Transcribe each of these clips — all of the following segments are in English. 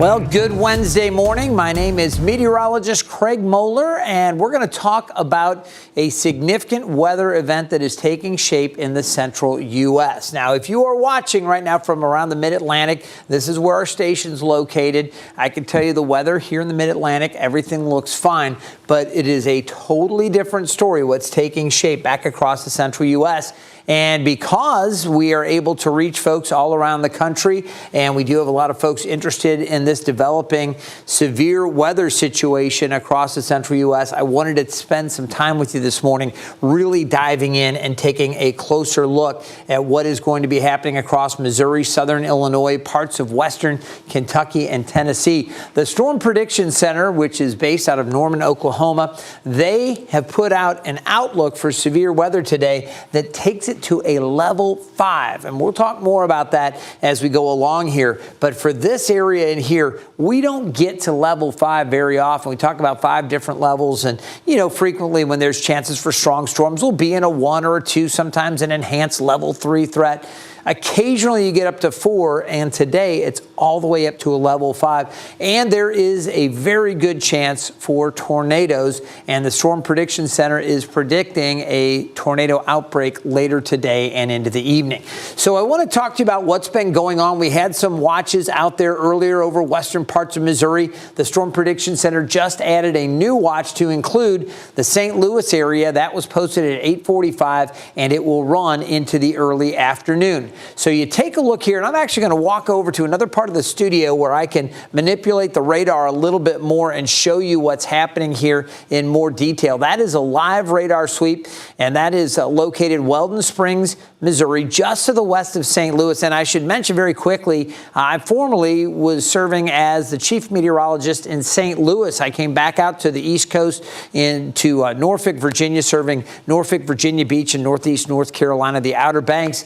Well, good Wednesday morning. My name is meteorologist Craig Moeller, and we're going to talk about a significant weather event that is taking shape in the central U.S. Now, if you are watching right now from around the mid-Atlantic, this is where our station's located. I can tell you the weather here in the mid-Atlantic, everything looks fine, but it is a totally different story what's taking shape back across the central U.S. And because we are able to reach folks all around the country, and we do have a lot of folks interested in this developing severe weather situation across the central U.S., I wanted to spend some time with you this morning really diving in and taking a closer look at what is going to be happening across Missouri, southern Illinois, parts of western Kentucky and Tennessee. The Storm Prediction Center, which is based out of Norman, Oklahoma, they have put out an outlook for severe weather today that takes it to a level 5. And we'll talk more about that as we go along here. But for this area in here, we don't get to level 5 very often. We talk about 5 different levels. And, you know, frequently when there's chances for strong storms, we'll be in a 1 or a 2, sometimes an enhanced level 3 threat. Occasionally you get up to 4, and today it's all the way up to a level 5. And there is a very good chance for tornadoes, and the Storm Prediction Center is predicting a tornado outbreak later today and into the evening. So I want to talk to you about what's been going on. We had some watches out there earlier over western parts of Missouri. The Storm Prediction Center just added a new watch to include the St. Louis area. That was posted at 8:45, and it will run into the early afternoon. So you take a look here, and I'm actually going to walk over to another part of the studio where I can manipulate the radar a little bit more and show you what's happening here in more detail. That is a live radar sweep, and that is located Weldon Springs, Missouri, just to the west of St. Louis. And I should mention very quickly, I formerly was serving as the chief meteorologist in St. Louis. I came back out to the East Coast into Norfolk, Virginia, serving Norfolk, Virginia Beach, and Northeast North Carolina, the Outer Banks.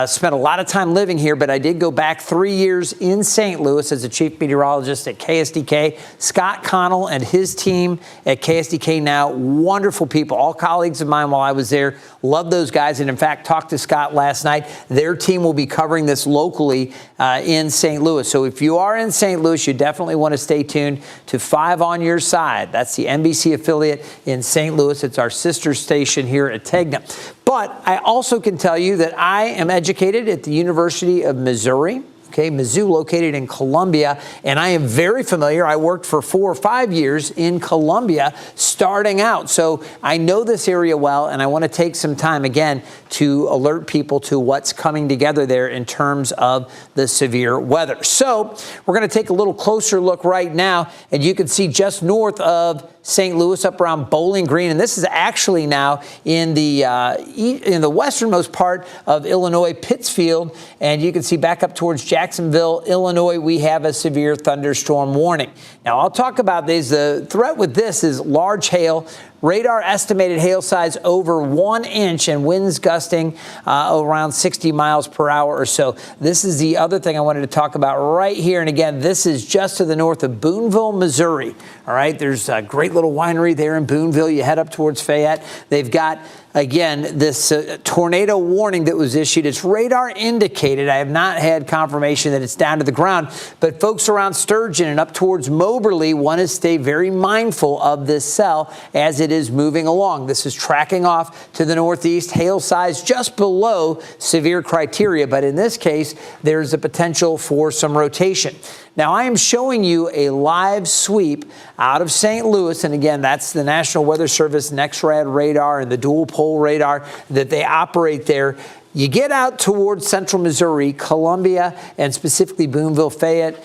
Spent a lot of time living here, but I did go back 3 years in St. Louis as a chief meteorologist at KSDK. Scott Connell and his team at KSDK now, wonderful people, all colleagues of mine while I was there. Love those guys, and in fact, talked to Scott last night. Their team will be covering this locally in St. Louis. So if you are in St. Louis, you definitely want to stay tuned to 5 on Your Side. That's the NBC affiliate in St. Louis. It's our sister station here at Tegna. But I also can tell you that I am educated at the University of Missouri. Okay, Mizzou, located in Columbia, and I am very familiar. I worked for 4 or 5 years in Columbia starting out. So I know this area well, and I want to take some time, again, to alert people to what's coming together there in terms of the severe weather. So we're going to take a little closer look right now, and you can see just north of St. Louis up around Bowling Green, and this is actually now in the westernmost part of Illinois, Pittsfield, and you can see back up towards Jacksonville, Illinois, we have a severe thunderstorm warning. Now, I'll talk about these. The threat with this is large hail. Radar estimated hail size over 1 inch and winds gusting around 60 miles per hour or so. This is the other thing I wanted to talk about right here. And again, this is just to the north of Boonville, Missouri. All right, there's a great little winery there in Boonville. You head up towards Fayette. They've got, again, this tornado warning that was issued. It's radar indicated. I have not had confirmation that it's down to the ground, but folks around Sturgeon and up towards Moberly want to stay very mindful of this cell as it is moving along. This is tracking off to the northeast, hail size just below severe criteria, but in this case, there's a potential for some rotation. Now, I am showing you a live sweep out of St. Louis, and again, that's the National Weather Service NEXRAD radar and the dual pole radar that they operate there. You get out towards central Missouri, Columbia, and specifically Boonville, Fayette.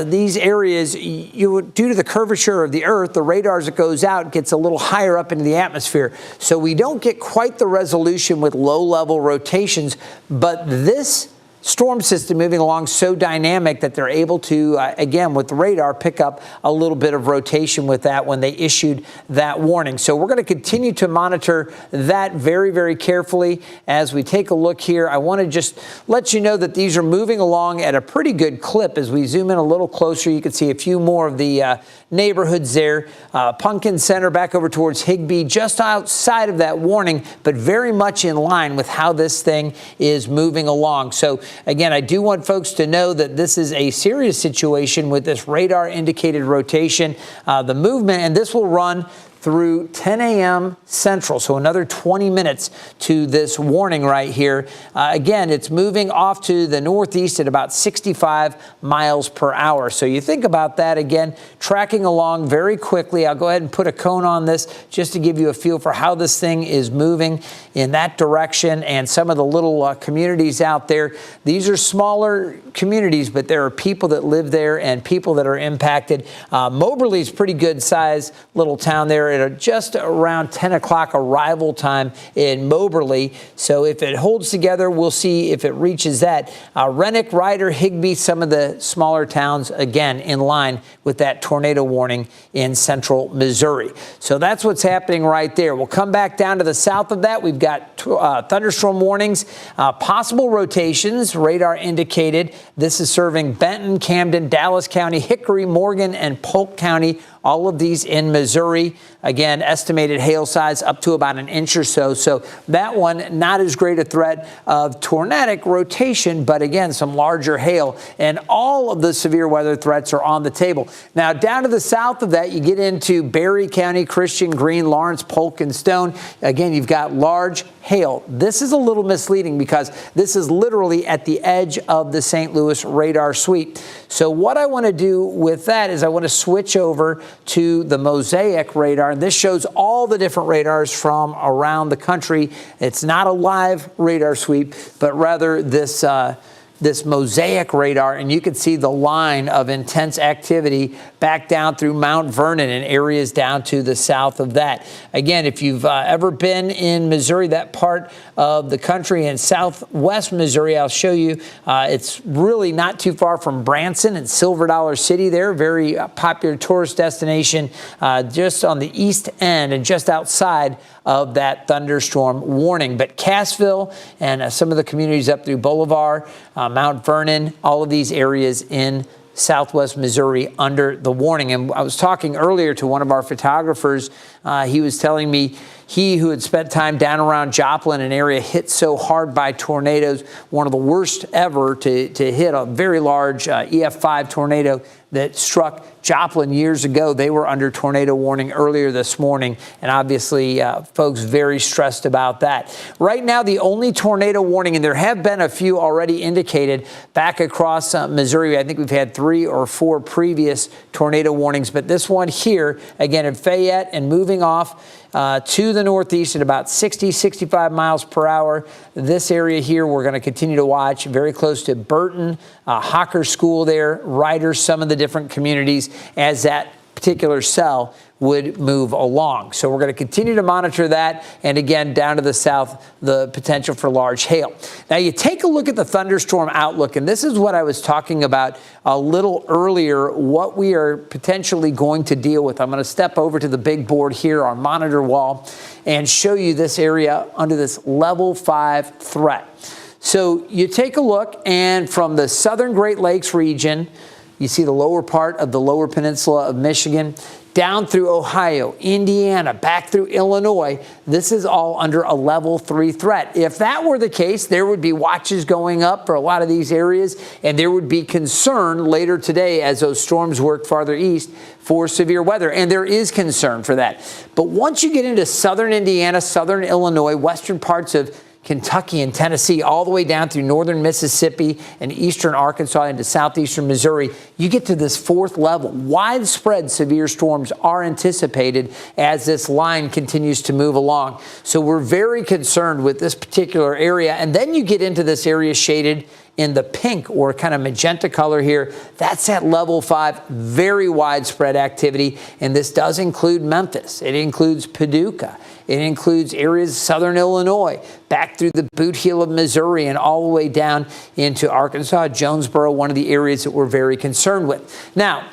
These areas, due to the curvature of the earth, the radar as it goes out gets a little higher up into the atmosphere. So we don't get quite the resolution with low-level rotations, but this storm system moving along so dynamic that they're able to, again, with the radar, pick up a little bit of rotation with that when they issued that warning. So we're going to continue to monitor that very, very carefully as we take a look here. I want to just let you know that these are moving along at a pretty good clip. As we zoom in a little closer, you can see a few more of the neighborhoods there. Pumpkin Center back over towards Higbee, just outside of that warning, but very much in line with how this thing is moving along. So again, I do want folks to know that this is a serious situation with this radar indicated rotation, the movement, and this will run through 10 a.m. Central, so another 20 minutes to this warning right here. Again, it's moving off to the northeast at about 65 miles per hour. So you think about that, again, tracking along very quickly. I'll go ahead and put a cone on this just to give you a feel for how this thing is moving in that direction and some of the little communities out there. These are smaller communities, but there are people that live there and people that are impacted. Moberly's pretty good size little town there at just around 10 o'clock arrival time in Moberly. So if it holds together, we'll see if it reaches that. Rennick, Ryder, Higbee, some of the smaller towns, again, in line with that tornado warning in central Missouri. So that's what's happening right there. We'll come back down to the south of that. We've got thunderstorm warnings, possible rotations, radar indicated. This is serving Benton, Camden, Dallas County, Hickory, Morgan, and Polk County. All of these in Missouri. Again, estimated hail size up to about an inch or so. So that one, not as great a threat of tornadic rotation, but again, some larger hail. And all of the severe weather threats are on the table. Now, down to the south of that, you get into Berry County, Christian, Greene, Lawrence, Polk, and Stone. Again, you've got large hail. This is a little misleading because this is literally at the edge of the St. Louis radar sweep. So what I want to do with that is I want to switch over to the Mosaic radar. And this shows all the different radars from around the country. It's not a live radar sweep, but rather this Mosaic radar, and you can see the line of intense activity back down through Mount Vernon and areas down to the south of that. Again, if you've ever been in Missouri, that part of the country in southwest Missouri, I'll show you. It's really not too far from Branson and Silver Dollar City there, very popular tourist destination just on the east end and just outside of that thunderstorm warning. But Cassville and some of the communities up through Boulevard, Mount Vernon, all of these areas in southwest Missouri under the warning. And I was talking earlier to one of our photographers. He was telling me he who had spent time down around Joplin, an area hit so hard by tornadoes, one of the worst ever to hit a very large EF5 tornado that struck Joplin years ago. They were under tornado warning earlier this morning, and obviously folks very stressed about that. Right now, the only tornado warning, and there have been a few already indicated back across Missouri. I think we've had 3 or 4 previous tornado warnings, but this one here, again in Fayette and moving off to the northeast at about 60, 65 miles per hour. This area here, we're going to continue to watch very close to Burton, Hocker School there, Ryder, some of the different communities as that particular cell would move along. So we're going to continue to monitor that. And again, down to the south, the potential for large hail. Now you take a look at the thunderstorm outlook, and this is what I was talking about a little earlier, what we are potentially going to deal with. I'm going to step over to the big board here, our monitor wall, and show you this area under this level 5 threat. So you take a look, and from the southern Great Lakes region, you see the lower part of the lower peninsula of Michigan, down through Ohio, Indiana, back through Illinois. This is all under a level 3 threat. If that were the case, there would be watches going up for a lot of these areas, and there would be concern later today as those storms work farther east for severe weather. And there is concern for that. But once you get into southern Indiana, southern Illinois, western parts of Kentucky and Tennessee, all the way down through northern Mississippi and eastern Arkansas into southeastern Missouri, you get to this 4th level. Widespread severe storms are anticipated as this line continues to move along. So we're very concerned with this particular area. And then you get into this area shaded in the pink or kind of magenta color here. That's at level 5, very widespread activity. And this does include Memphis. It includes Paducah. It includes areas of southern Illinois, back through the boot heel of Missouri and all the way down into Arkansas, Jonesboro, one of the areas that we're very concerned with. Now,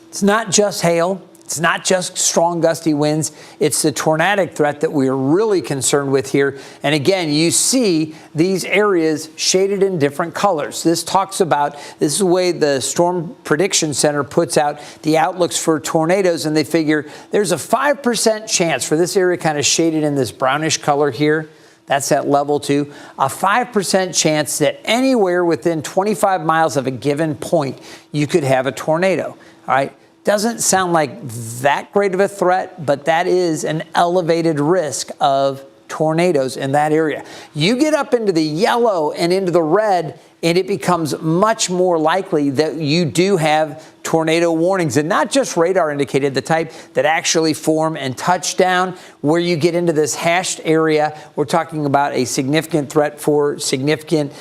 it's not just hail. It's not just strong gusty winds. It's the tornadic threat that we're really concerned with here. And again, you see these areas shaded in different colors. This talks about, this is the way the Storm Prediction Center puts out the outlooks for tornadoes, and they figure there's a 5% chance for this area kind of shaded in this brownish color here That's at level 2. A 5% chance that anywhere within 25 miles of a given point, you could have a tornado. All right. Doesn't sound like that great of a threat, but that is an elevated risk of tornadoes in that area. You get up into the yellow and into the red, and it becomes much more likely that you do have tornado warnings, and not just radar indicated, the type that actually form and touch down. Where you get into this hashed area, we're talking about a significant threat for significant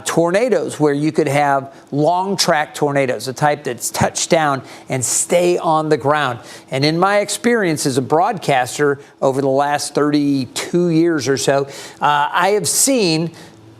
tornadoes, where you could have long track tornadoes, a type that's touched down and stay on the ground. And in my experience as a broadcaster over the last 32 years or so, I have seen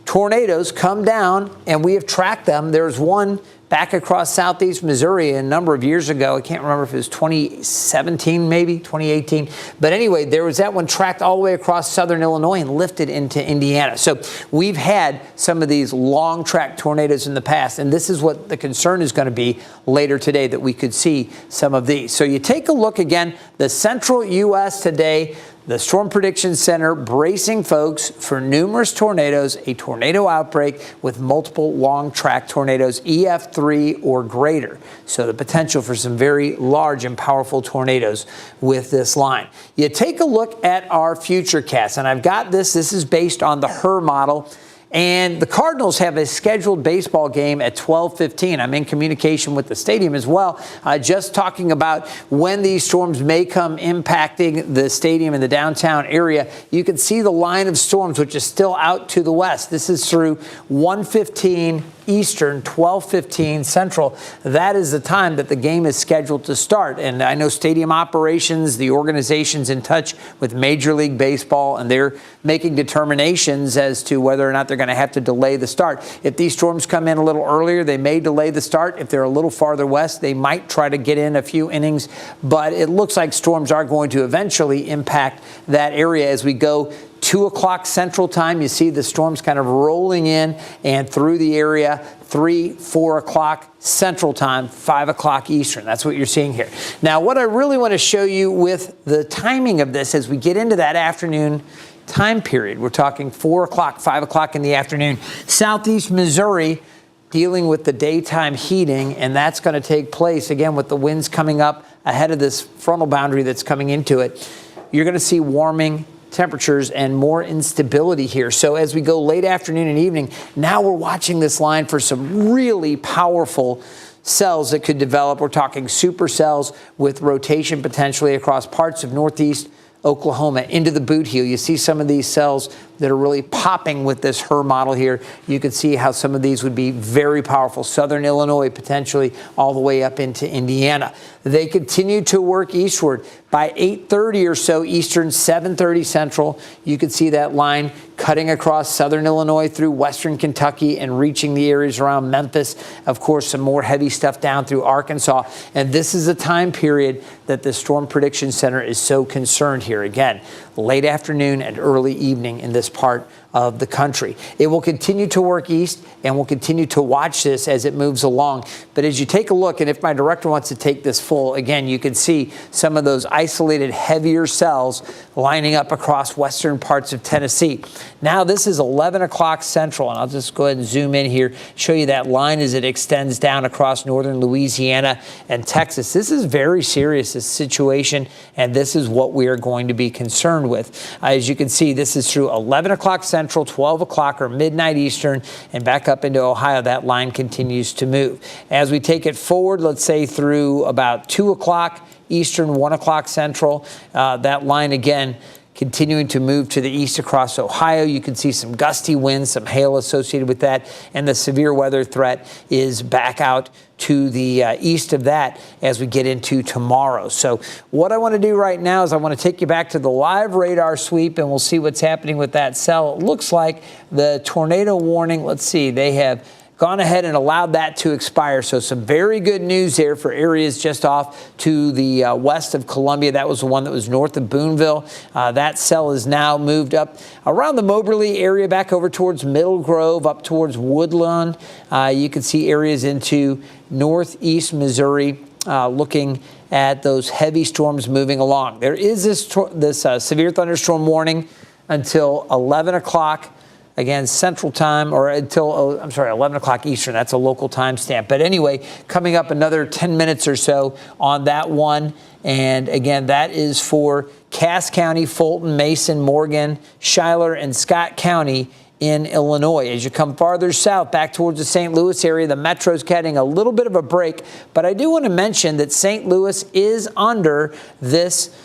tornadoes come down, and we have tracked them. There's one back across southeast Missouri a number of years ago. I can't remember if it was 2017, maybe 2018. But anyway, there was that one tracked all the way across southern Illinois and lifted into Indiana. So we've had some of these long track tornadoes in the past, and this is what the concern is going to be later today, that we could see some of these. So you take a look again, the central U.S. today. The Storm Prediction Center bracing folks for numerous tornadoes, a tornado outbreak with multiple long-track tornadoes, EF3 or greater. So the potential for some very large and powerful tornadoes with this line. You take a look at our futurecast, and I've got this. This is based on the HRRR model. And the Cardinals have a scheduled baseball game at 12:15. I'm in communication with the stadium as well, just talking about when these storms may come impacting the stadium in the downtown area. You can see the line of storms, which is still out to the west. This is through 1:15 Eastern, 12:15 Central. That is the time that the game is scheduled to start. And I know stadium operations, the organization's in touch with Major League Baseball, and they're making determinations as to whether or not they're going to have to delay the start. If these storms come in a little earlier, they may delay the start. If they're a little farther west, they might try to get in a few innings. But it looks like storms are going to eventually impact that area as we go 2 o'clock Central Time. You see the storms kind of rolling in and through the area. 3, 4 o'clock Central Time, 5 o'clock Eastern. That's what you're seeing here. Now, what I really want to show you with the timing of this as we get into that afternoon time period, we're talking 4 o'clock, 5 o'clock in the afternoon, southeast Missouri dealing with the daytime heating, and that's going to take place, again, with the winds coming up ahead of this frontal boundary that's coming into it. You're going to see warming temperatures and more instability here. So as we go late afternoon and evening, now we're watching this line for some really powerful cells that could develop. We're talking supercells with rotation potentially across parts of northeast Oklahoma into the boot heel. You see some of these cells that are really popping with this HRRR model here. You can see how some of these would be very powerful. Southern Illinois, potentially all the way up into Indiana. They continue to work eastward. By 8:30 or so Eastern, 7:30 Central, you can see that line cutting across southern Illinois through western Kentucky and reaching the areas around Memphis. Of course, some more heavy stuff down through Arkansas. And this is a time period that the Storm Prediction Center is so concerned here. Again, late afternoon and early evening in this part of the country. It will continue to work east, and we'll continue to watch this as it moves along. But as you take a look, and if my director wants to take this full, again, you can see some of those isolated heavier cells lining up across western parts of Tennessee. Now this is 11 o'clock Central, and I'll just go ahead and zoom in here, show you that line as it extends down across northern Louisiana and Texas. This is very serious, this situation, and this is what we are going to be concerned with. As you can see, this is through 11 o'clock Central, 12 o'clock or midnight Eastern, and back up into Ohio. That line continues to move. As we take it forward, let's say through about 2 o'clock Eastern, 1 o'clock Central, that line again continuing to move to the east across Ohio. You can see some gusty winds, some hail associated with that, and the severe weather threat is back out to the east of that as we get into tomorrow. So what I want to do right now is I want to take you back to the live radar sweep, and we'll see what's happening with that cell. It looks like the tornado warning, let's see, they have gone ahead and allowed that to expire. So some very good news there for areas just off to the west of Columbia. That was the one that was north of Boonville. That cell is now moved up around the Moberly area, back over towards Middle Grove, up towards Woodlawn. You can see areas into northeast Missouri, looking at those heavy storms moving along. There is this severe thunderstorm warning until 11 o'clock. Again, Central Time, or until, 11 o'clock Eastern. That's a local timestamp. But anyway, coming up another 10 minutes or so on that one. And again, that is for Cass County, Fulton, Mason, Morgan, Schuyler, and Scott County in Illinois. As you come farther south, back towards the St. Louis area, the metro's getting a little bit of a break. But I do want to mention that St. Louis is under this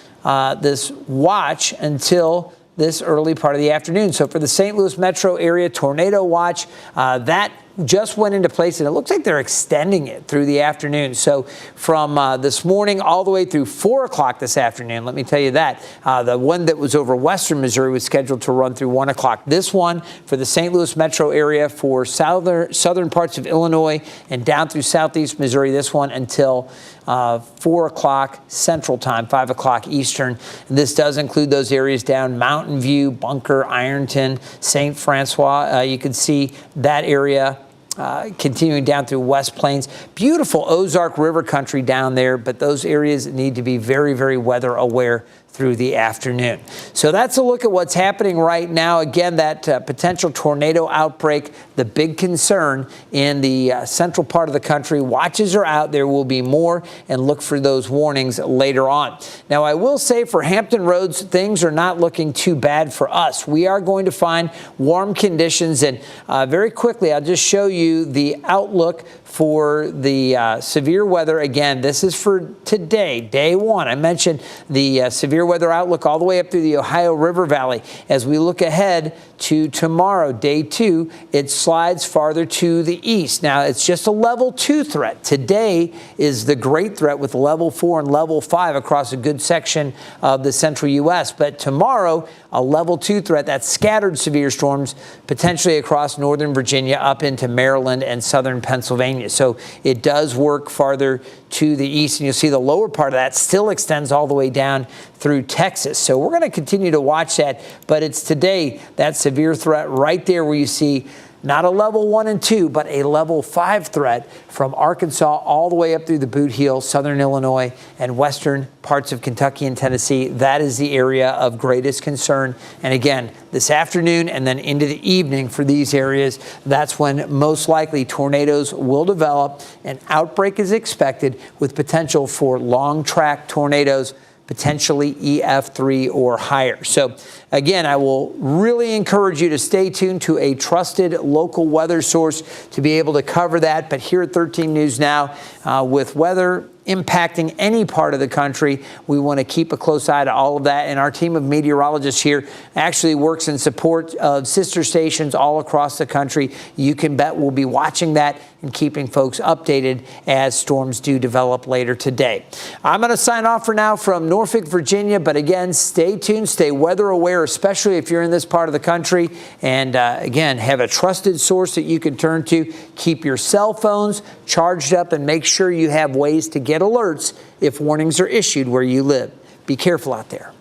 watch until this early part of the afternoon. So for the St. Louis metro area, tornado watch, that just went into place, and it looks like they're extending it through the afternoon. So from this morning all the way through 4 o'clock this afternoon, let me tell you that. The one that was over western Missouri was scheduled to run through 1 o'clock. This one for the St. Louis metro area for southern parts of Illinois and down through southeast Missouri, this one until 4 o'clock Central Time, 5 o'clock Eastern. And this does include those areas down Mountain View, Bunker, Ironton, St. Francois. You can see that area continuing down through West Plains. Beautiful Ozark River country down there, but those areas need to be very, very weather aware through the afternoon. So that's a look at what's happening right now. Again, that potential tornado outbreak, the big concern in the central part of the country. Watches are out. There will be more, and look for those warnings later on. Now, I will say for Hampton Roads, things are not looking too bad for us. We are going to find warm conditions, and very quickly, I'll just show you the outlook for the severe weather. Again, this is for today, day one. I mentioned the severe weather outlook all the way up through the Ohio River Valley. As we look ahead to tomorrow, day two, it slides farther to the east. Now, it's just a level 2 threat. Today is the great threat with level 4 and level 5 across a good section of the central U.S. But tomorrow, a level 2 threat, that's scattered severe storms potentially across northern Virginia up into Maryland and southern Pennsylvania. So it does work farther to the east, and you'll see the lower part of that still extends all the way down through Texas. So we're going to continue to watch that, but it's today that severe threat right there where you see not a level 1 and 2, but a level 5 threat from Arkansas all the way up through the Boot Heel, southern Illinois, and western parts of Kentucky and Tennessee. That is the area of greatest concern. And again, this afternoon and then into the evening for these areas, that's when most likely tornadoes will develop. An outbreak is expected with potential for long track tornadoes, potentially EF3 or higher. So again, I will really encourage you to stay tuned to a trusted local weather source to be able to cover that. But here at 13 News Now, with weather impacting any part of the country, we want to keep a close eye to all of that. And our team of meteorologists here actually works in support of sister stations all across the country. You can bet we'll be watching that and keeping folks updated as storms do develop later today. I'm going to sign off for now from Norfolk, Virginia. But again, stay tuned, stay weather aware, especially if you're in this part of the country. And again, have a trusted source that you can turn to. Keep your cell phones charged up and make sure you have ways to get alerts if warnings are issued where you live. Be careful out there.